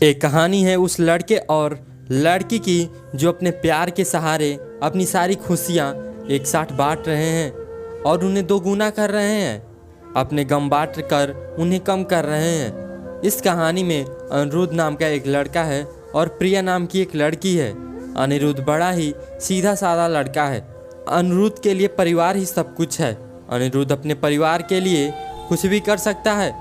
एक कहानी है उस लड़के और लड़की की जो अपने प्यार के सहारे अपनी सारी खुशियाँ एक साथ बांट रहे हैं और उन्हें दोगुना कर रहे हैं, अपने गम बांट कर उन्हें कम कर रहे हैं। इस कहानी में अनिरुद्ध नाम का एक लड़का है और प्रिया नाम की एक लड़की है। अनिरुद्ध बड़ा ही सीधा साधा लड़का है। अनिरुद्ध के लिए परिवार ही सब कुछ है। अनिरुद्ध अपने परिवार के लिए कुछ भी कर सकता है,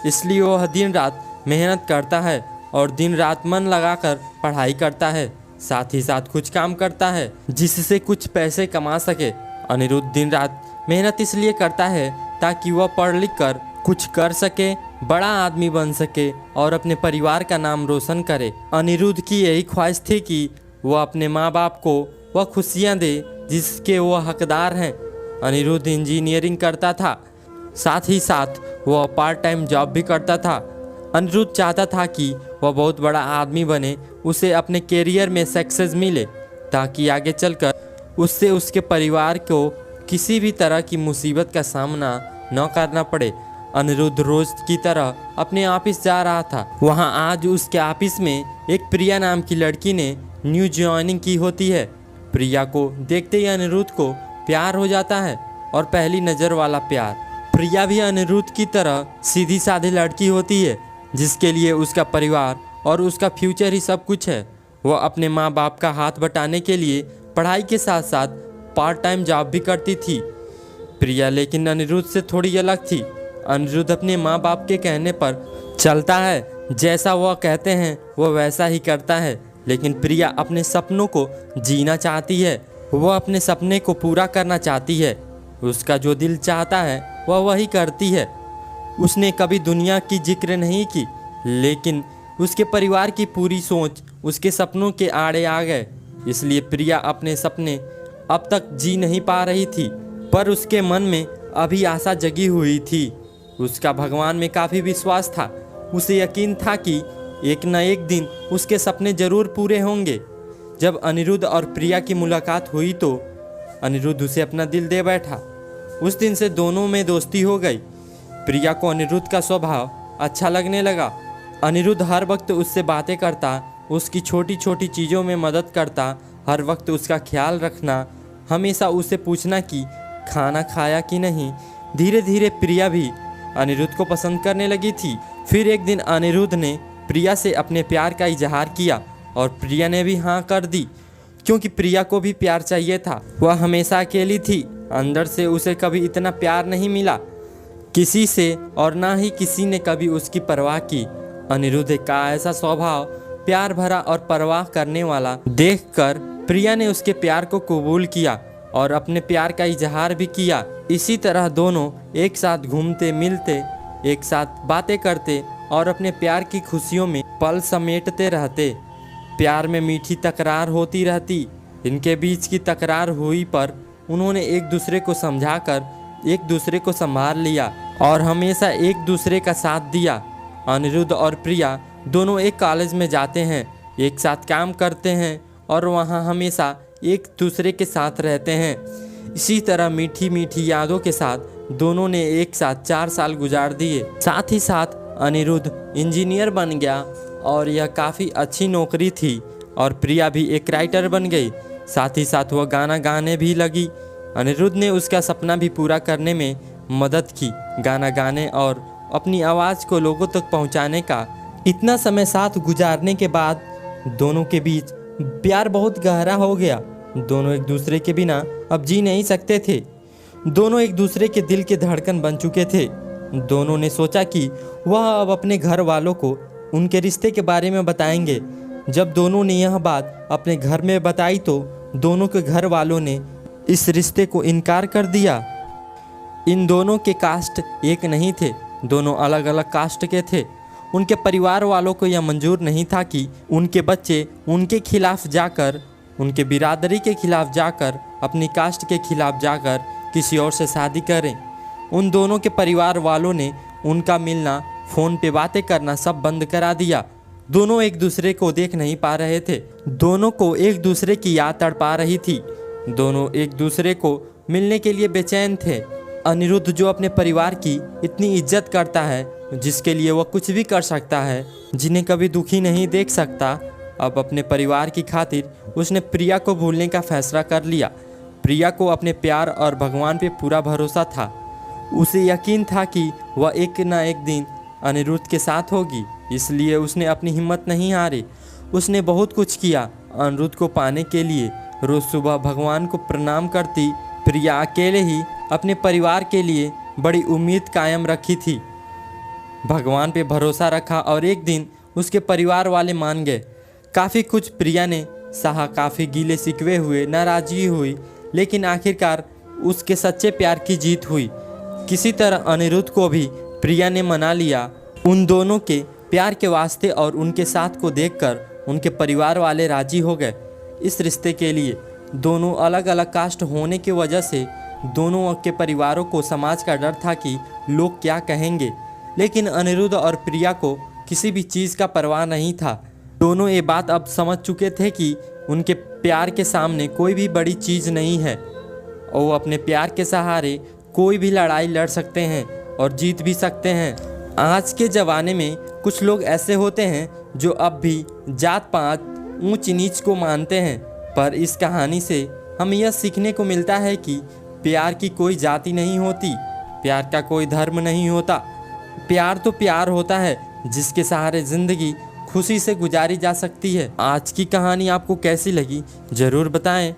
इसलिए वह दिन रात मेहनत करता है और दिन रात मन लगाकर पढ़ाई करता है, साथ ही साथ कुछ काम करता है जिससे कुछ पैसे कमा सके। अनिरुद्ध दिन रात मेहनत इसलिए करता है ताकि वह पढ़ लिख कर कुछ कर सके, बड़ा आदमी बन सके और अपने परिवार का नाम रोशन करे। अनिरुद्ध की यही ख्वाहिश थी कि वह अपने माँ बाप को वह खुशियाँ दे जिसके वह हकदार हैं। अनिरुद्ध इंजीनियरिंग करता था, साथ ही साथ वह पार्ट टाइम जॉब भी करता था। अनिरुद्ध चाहता था कि वह बहुत बड़ा आदमी बने, उसे अपने कैरियर में सक्सेस मिले ताकि आगे चलकर उससे उसके परिवार को किसी भी तरह की मुसीबत का सामना न करना पड़े। अनिरुद्ध रोज की तरह अपने ऑफिस जा रहा था। वहां आज उसके ऑफिस में एक प्रिया नाम की लड़की ने न्यू ज्वाइनिंग की होती है। प्रिया को देखते ही अनिरुद्ध को प्यार हो जाता है और पहली नज़र वाला प्यार। प्रिया भी अनिरुद्ध की तरह सीधी साधी लड़की होती है जिसके लिए उसका परिवार और उसका फ्यूचर ही सब कुछ है। वह अपने माँ बाप का हाथ बटाने के लिए पढ़ाई के साथ साथ पार्ट टाइम जॉब भी करती थी। प्रिया लेकिन अनिरुद्ध से थोड़ी अलग थी। अनिरुद्ध अपने माँ बाप के कहने पर चलता है, जैसा वह कहते हैं वह वैसा ही करता है। लेकिन प्रिया अपने सपनों को जीना चाहती है, वह अपने सपने को पूरा करना चाहती है। उसका जो दिल चाहता है वह वही करती है। उसने कभी दुनिया की जिक्र नहीं की, लेकिन उसके परिवार की पूरी सोच उसके सपनों के आड़े आ गए। इसलिए प्रिया अपने सपने अब तक जी नहीं पा रही थी, पर उसके मन में अभी आशा जगी हुई थी। उसका भगवान में काफ़ी विश्वास था। उसे यकीन था कि एक न एक दिन उसके सपने जरूर पूरे होंगे। जब अनिरुद्ध और प्रिया की मुलाकात हुई तो अनिरुद्ध उसे अपना दिल दे बैठा। उस दिन से दोनों में दोस्ती हो गई। प्रिया को अनिरुद्ध का स्वभाव अच्छा लगने लगा। अनिरुद्ध हर वक्त उससे बातें करता, उसकी छोटी छोटी चीज़ों में मदद करता, हर वक्त उसका ख्याल रखना, हमेशा उसे पूछना कि खाना खाया कि नहीं। धीरे धीरे प्रिया भी अनिरुद्ध को पसंद करने लगी थी। फिर एक दिन अनिरुद्ध ने प्रिया से अपने प्यार का इजहार किया और प्रिया ने भी हाँ कर दी, क्योंकि प्रिया को भी प्यार चाहिए था। वह हमेशा अकेली थी, अंदर से उसे कभी इतना प्यार नहीं मिला किसी से, और ना ही किसी ने कभी उसकी परवाह की। अनिरुद्ध का ऐसा स्वभाव, प्यार भरा और परवाह करने वाला देखकर प्रिया ने उसके प्यार को कबूल किया और अपने प्यार का इजहार भी किया। इसी तरह दोनों एक साथ घूमते मिलते, एक साथ बातें करते और अपने प्यार की खुशियों में पल समेटते रहते। प्यार में मीठी तकरार होती रहती। इनके बीच की तकरार हुई पर उन्होंने एक दूसरे को समझाकर एक दूसरे को संभाल लिया और हमेशा एक दूसरे का साथ दिया। अनिरुद्ध और प्रिया दोनों एक कॉलेज में जाते हैं, एक साथ काम करते हैं और वहाँ हमेशा एक दूसरे के साथ रहते हैं। इसी तरह मीठी मीठी यादों के साथ दोनों ने एक साथ 4 साल गुजार दिए। साथ ही साथ अनिरुद्ध इंजीनियर बन गया और यह काफ़ी अच्छी नौकरी थी और प्रिया भी एक राइटर बन गई। साथ ही साथ वह गाना गाने भी लगी। अनिरुद्ध ने उसका सपना भी पूरा करने में मदद की, गाना गाने और अपनी आवाज़ को लोगों तक पहुंचाने का। इतना समय साथ गुजारने के बाद दोनों के बीच प्यार बहुत गहरा हो गया। दोनों एक दूसरे के बिना अब जी नहीं सकते थे। दोनों एक दूसरे के दिल के धड़कन बन चुके थे। दोनों ने सोचा कि वह अब अपने घर वालों को उनके रिश्ते के बारे में बताएंगे। जब दोनों ने यह बात अपने घर में बताई तो दोनों के घर वालों ने इस रिश्ते को इनकार कर दिया। इन दोनों के कास्ट एक नहीं थे, दोनों अलग अलग कास्ट के थे। उनके परिवार वालों को यह मंजूर नहीं था कि उनके बच्चे उनके खिलाफ जाकर, उनके बिरादरी के खिलाफ जाकर, अपनी कास्ट के खिलाफ जाकर किसी और से शादी करें। उन दोनों के परिवार वालों ने उनका मिलना, फ़ोन पे बातें करना सब बंद करा दिया। दोनों एक दूसरे को देख नहीं पा रहे थे। दोनों को एक दूसरे की याद तड़पा रही थी। दोनों एक दूसरे को मिलने के लिए बेचैन थे। अनिरुद्ध जो अपने परिवार की इतनी इज्जत करता है, जिसके लिए वह कुछ भी कर सकता है, जिन्हें कभी दुखी नहीं देख सकता, अब अपने परिवार की खातिर उसने प्रिया को भूलने का फैसला कर लिया। प्रिया को अपने प्यार और भगवान पे पूरा भरोसा था। उसे यकीन था कि वह एक ना एक दिन अनिरुद्ध के साथ होगी, इसलिए उसने अपनी हिम्मत नहीं हारी। उसने बहुत कुछ किया अनिरुद्ध को पाने के लिए। रोज़ सुबह भगवान को प्रणाम करती प्रिया अकेले ही अपने परिवार के लिए बड़ी उम्मीद कायम रखी थी। भगवान पे भरोसा रखा और एक दिन उसके परिवार वाले मान गए। काफ़ी कुछ प्रिया ने सहा, काफ़ी गीले शिकवे हुए, नाराज़गी हुई, लेकिन आखिरकार उसके सच्चे प्यार की जीत हुई। किसी तरह अनिरुद्ध को भी प्रिया ने मना लिया। उन दोनों के प्यार के वास्ते और उनके साथ को देखकर उनके परिवार वाले राजी हो गए इस रिश्ते के लिए। दोनों अलग अलग कास्ट होने की वजह से दोनों के परिवारों को समाज का डर था कि लोग क्या कहेंगे, लेकिन अनिरुद्ध और प्रिया को किसी भी चीज़ का परवाह नहीं था। दोनों ये बात अब समझ चुके थे कि उनके प्यार के सामने कोई भी बड़ी चीज़ नहीं है और वो अपने प्यार के सहारे कोई भी लड़ाई लड़ सकते हैं और जीत भी सकते हैं। आज के ज़माने में कुछ लोग ऐसे होते हैं जो अब भी जात पात ऊंच नीच को मानते हैं, पर इस कहानी से हमें यह सीखने को मिलता है कि प्यार की कोई जाति नहीं होती, प्यार का कोई धर्म नहीं होता। प्यार तो प्यार होता है जिसके सहारे ज़िंदगी खुशी से गुजारी जा सकती है। आज की कहानी आपको कैसी लगी ज़रूर बताएं।